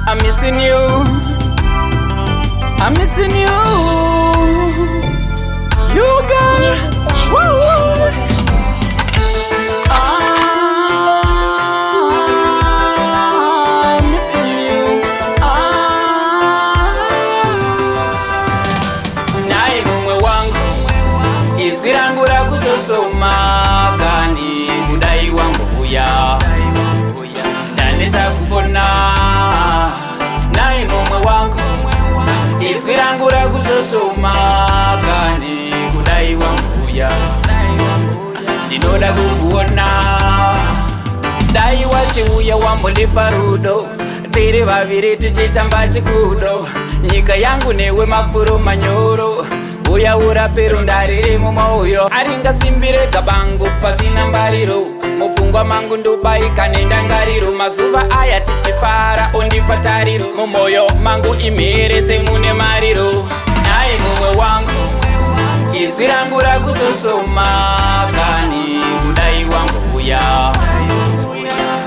I'm missing you. I'm missing you. You got. I'm missing you. Naye mumwe wangu izwi rangu rakusosoma kani kudai wangu kuya ndaneta kufona. Naye mumwe wangu izwi rangu rakusosoma kani kudai wangu kuya ndinoda kukuona. Dai wachiuya wambondipa rudo tiri vaviri tichitamba chikudo. Nyika yangu newe mafuro manyoro uya urape ronda riri mumwoyo. Aringasimbire kabangu pasina mbariro mupfungwa mangu ndobaika nendangariro. Mazuva aya tichifara ondipa tariro mumwoyo mangu imhere semune mariro. Naye mumwe wangu izwi rangu rakusosoma kani kudai wangu kuya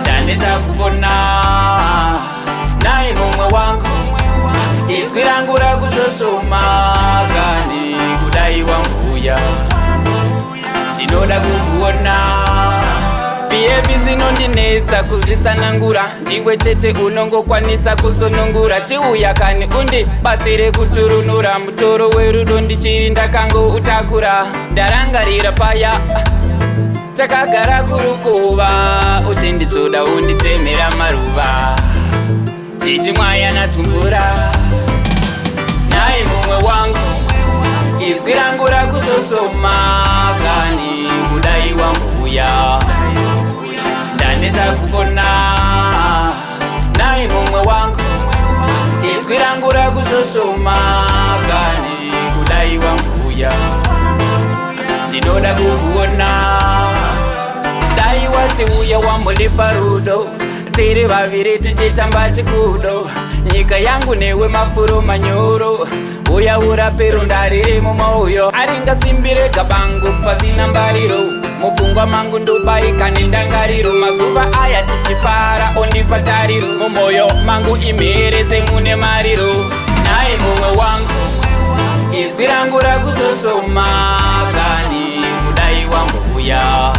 ndaneta kufona. Naye mumwe wangu izwi rangu rakusosoma kani kudai wangu kuya ndinoda kukuona. Biebi zvinondinetsa kuzvitsanangura ndiwe chete unongokwanisa kusonongura. Chiuya kani undibatsire kuturunura mutoro werudo ndichiri ndakangoutakura. Ndarangarira paya takagara kurukuva uchinditsoda unditemera maruva tichimwaya natumbura. Naye mumwe wangu izwi rangu rakusosoma kani kudai wangu kuya ndaneta kufona. Naye mumwe wangu izwi rangu rakusosoma kani kudai wangu kuya ndinoda kukuona. Dai wachiuya wambondipa rudo tiri vaviri tichitamba chikudo. Nyika yangu newe mafuro manyoro uya urape ronda riri mumwoyo. Aringasimbire kabangu pasina mbariro mupfungwa mangu ndobaika nendangariro. Mazuva aya tichifara ondipa tariro mumwoyo mangu imhere semune mariro. Naye mumwe wangu izwi rangu rakusosoma kani kudai wangu kuya